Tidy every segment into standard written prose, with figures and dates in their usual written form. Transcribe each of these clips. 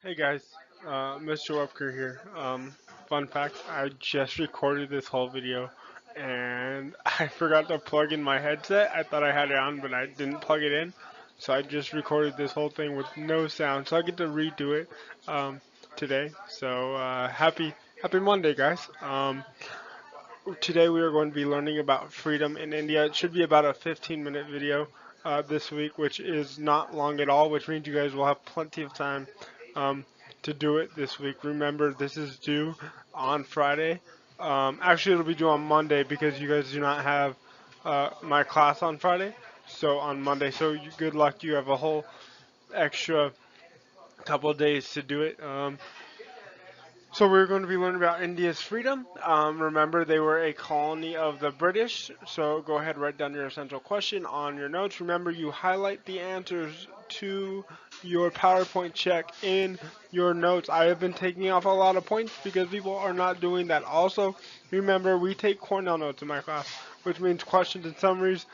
Hey guys, Mr. Webker here. Fun fact, I just recorded this whole video and I forgot to plug in my headset. I thought I had it on, but I didn't plug it in. So I just recorded this whole thing with no sound. So I get to redo it today. So happy Monday, guys. Today we are going to be learning about freedom in India. It should be about a 15-minute video this week, which is not long at all, which means you guys will have plenty of time um, to do it this week. Remember, this is due on Friday. Actually, it'll be due on Monday because you guys do not have my class on Friday. So on Monday, so good luck. You have a whole extra couple of days to do it. So we're going to be learning about India's freedom. Remember, they were a colony of the British. So go ahead, write down your essential question on your notes. Remember, you highlight the answers to your PowerPoint check in your notes. I have been taking off a lot of points because people are not doing that. Also, remember, we take Cornell notes in my class, which means questions and summaries.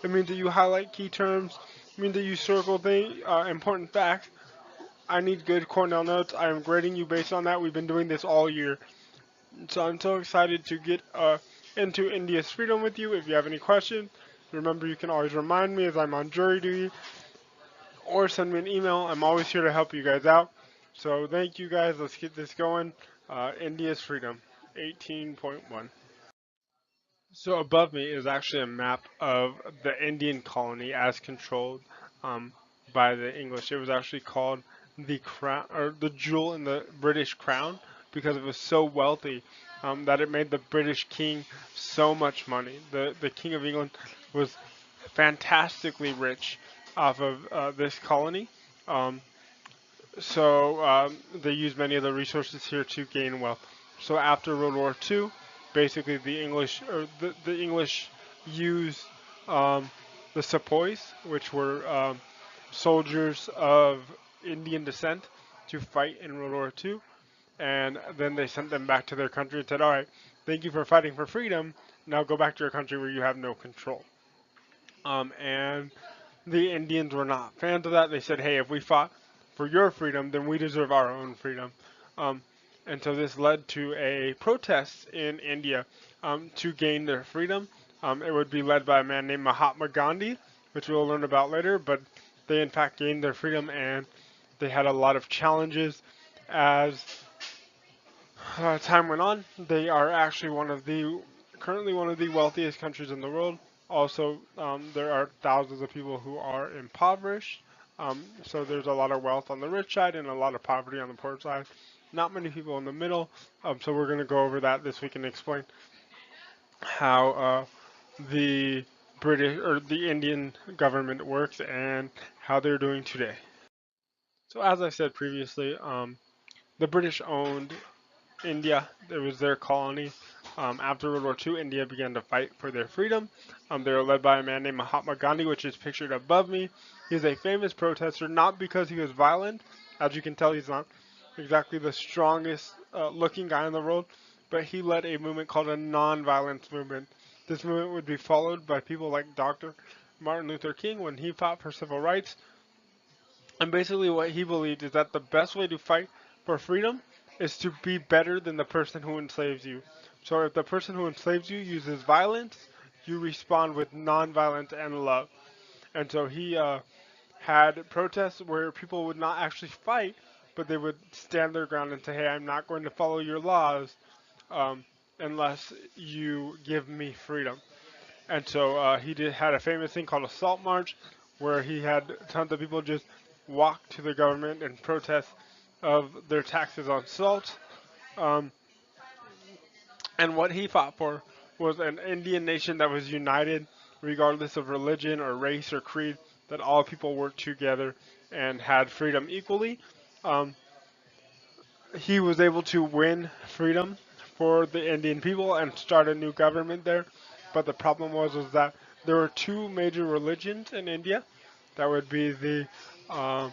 It means that you highlight key terms. It means that you circle important facts. I need good Cornell notes. I am grading you based on that. We've been doing this all year. So I'm so excited to get into India's freedom with you. If you have any questions, remember you can always remind me as I'm on jury duty or send me an email. I'm always here to help you guys out. So thank you guys. Let's get this going. India's freedom, 18.1. So above me is actually a map of the Indian colony as controlled um, by the English. It was actually called the crown or the jewel in the British crown because it was so wealthy that it made the British king so much money. The King of England was fantastically rich off of this colony. Um, so they used many of the resources here to gain wealth. So after World War II, basically the English used um, the sepoys, which were soldiers of Indian descent, to fight in World War II, and then they sent them back to their country and said, "All right, thank you for fighting for freedom. Now go back to your country where you have no control." And the Indians were not fans of that. They said, "Hey, if we fought for your freedom, then we deserve our own freedom." Um, and so this led to a protest in India to gain their freedom. It would be led by a man named Mahatma Gandhi, which we'll learn about later. But they in fact gained their freedom, and they had a lot of challenges as time went on. They are actually currently one of the wealthiest countries in the world. Also, there are thousands of people who are impoverished. So there's a lot of wealth on the rich side and a lot of poverty on the poor side. Not many people in the middle. So we're going to go over that this week and explain how the British or the Indian government works and how they're doing today. So as I said previously, the British owned India. It was their colony. After World War II, India began to fight for their freedom. They were led by a man named Mahatma Gandhi, which is pictured above me. He's a famous protester, not because he was violent. As you can tell, he's not exactly the strongest looking guy in the world, but he led a movement called a non-violence movement. This movement would be followed by people like Dr. Martin Luther King when he fought for civil rights. And basically, what he believed is that the best way to fight for freedom is to be better than the person who enslaves you. So, if the person who enslaves you uses violence, you respond with nonviolence and love. And so, he had protests where people would not actually fight, but they would stand their ground and say, "Hey, I'm not going to follow your laws um, unless you give me freedom." And so had a famous thing called a salt march, where he had tons of people just walk to the government and protest of their taxes on salt. Um, and what he fought for was an Indian nation that was united, regardless of religion or race or creed, that all people worked together and had freedom equally. Um, he was able to win freedom for the Indian people and start a new government there. But the problem was that there were two major religions in India. That would be uh,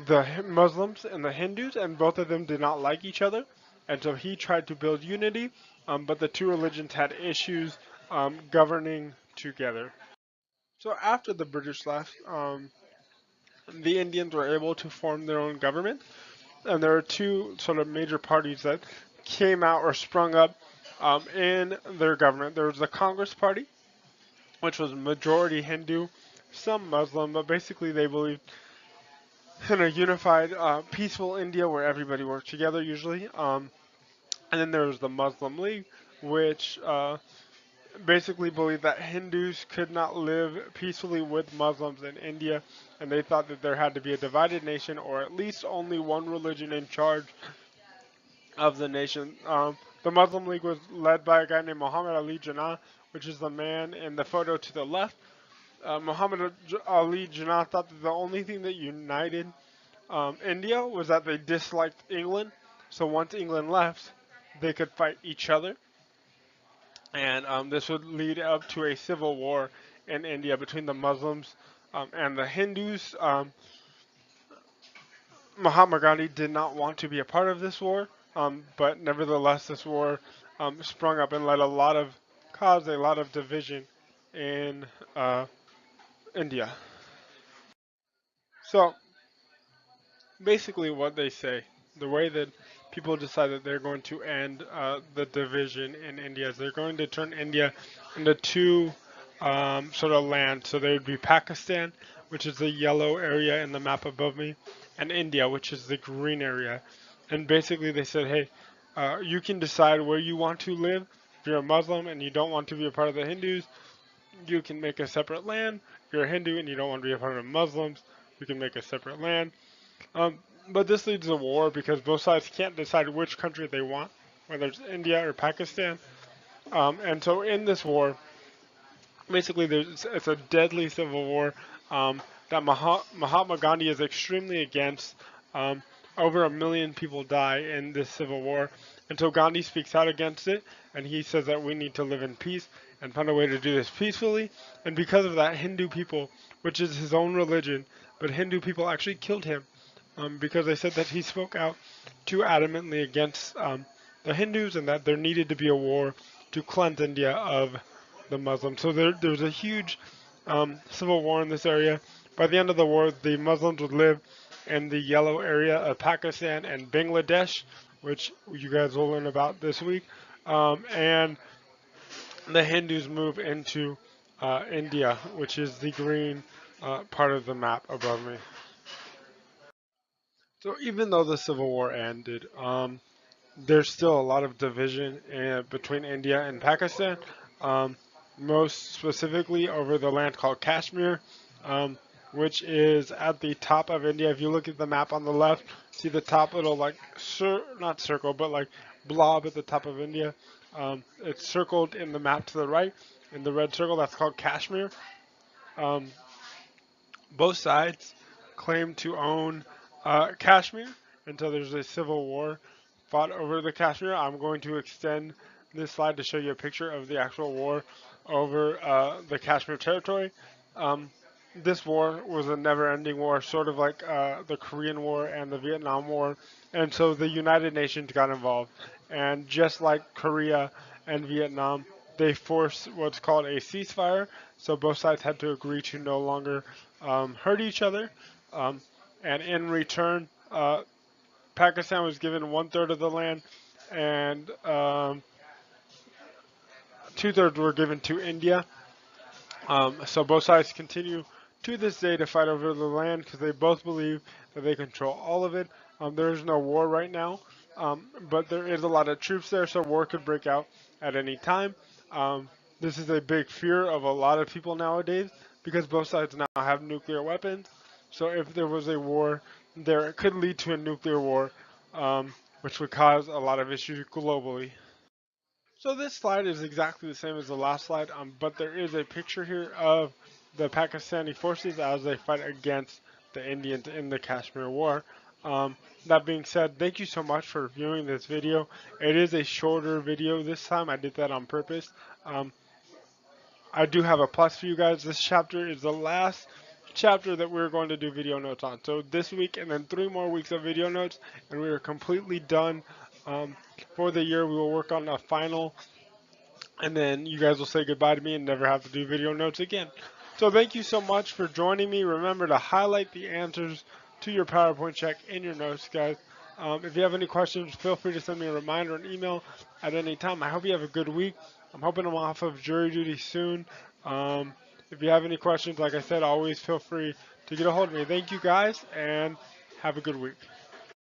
the Muslims and the Hindus, and both of them did not like each other. And so he tried to build unity, but the two religions had issues governing together. So after the British left, the Indians were able to form their own government. And there are two sort of major parties that came out or sprung up in their government. There was the Congress Party, which was majority Hindu, some Muslim, but basically they believed in a unified, peaceful India where everybody worked together usually. And then there was the Muslim League, which basically believed that Hindus could not live peacefully with Muslims in India, and they thought that there had to be a divided nation or at least only one religion in charge of the nation. The Muslim League was led by a guy named Muhammad Ali Jinnah, which is the man in the photo to the left. Muhammad Ali Jinnah thought that the only thing that united India was that they disliked England. So once England left, they could fight each other, and this would lead up to a civil war in India between the Muslims and the Hindus. Mahatma Gandhi did not want to be a part of this war, but nevertheless, this war sprung up and caused a lot of division in India. So basically, what they say, the way that people decide that they're going to end the division in India is they're going to turn India into two sort of lands. So there would be Pakistan, which is the yellow area in the map above me, and India, which is the green area. And basically, they said, hey, you can decide where you want to live. If you're a Muslim and you don't want to be a part of the Hindus, you can make a separate land. If you're a Hindu and you don't want to be a part of the Muslims, you can make a separate land. But this leads to war because both sides can't decide which country they want, whether it's India or Pakistan. And so in this war, basically it's a deadly civil war that Mahatma Gandhi is extremely against. Um, Over 1 million people die in this civil war. And so Gandhi speaks out against it, and he says that we need to live in peace and find a way to do this peacefully. And because of that, Hindu people, which is his own religion, but Hindu people actually killed him because they said that he spoke out too adamantly against the Hindus and that there needed to be a war to cleanse India of the Muslims. So there's a huge civil war in this area. By the end of the war, the Muslims would live in the yellow area of Pakistan and Bangladesh, which you guys will learn about this week. And the Hindus move into India, which is the green part of the map above me. So even though the Civil War ended, there's still a lot of division between India and Pakistan, um, most specifically over the land called Kashmir, which is at the top of India. If you look at the map on the left, see the top little like not circle, but like blob at the top of India. It's circled in the map to the right in the red circle. That's called Kashmir. Um, both sides claim to own Kashmir until there's a civil war fought over the Kashmir. I'm going to extend this slide to show you a picture of the actual war over the Kashmir territory. This war was a never-ending war, sort of like the Korean War and the Vietnam War, and so the United Nations got involved. And just like Korea and Vietnam, they forced what's called a ceasefire, so both sides had to agree to no longer hurt each other. Um, and in return, Pakistan was given 1/3 of the land, and 2/3 were given to India. So both sides continue to this day to fight over the land because they both believe that they control all of it. There is no war right now, but there is a lot of troops there, so war could break out at any time. This is a big fear of a lot of people nowadays because both sides now have nuclear weapons. So if there was a war, there it could lead to a nuclear war, which would cause a lot of issues globally. So this slide is exactly the same as the last slide, but there is a picture here of the Pakistani forces as they fight against the Indians in the Kashmir War. That being said, thank you so much for viewing this video. It is a shorter video this time. I did that on purpose. I do have a plus for you guys. This chapter is the last chapter that we're going to do video notes on. So this week and then 3 more weeks of video notes, and we are completely done for the year. We will work on a final, and then you guys will say goodbye to me and never have to do video notes again. So thank you so much for joining me. Remember to highlight the answers to your PowerPoint check in your notes, guys. If you have any questions, feel free to send me a reminder or an email at any time. I hope you have a good week. I'm hoping I'm off of jury duty soon. Um, if you have any questions, like I said, always feel free to get a hold of me. Thank you guys, and have a good week.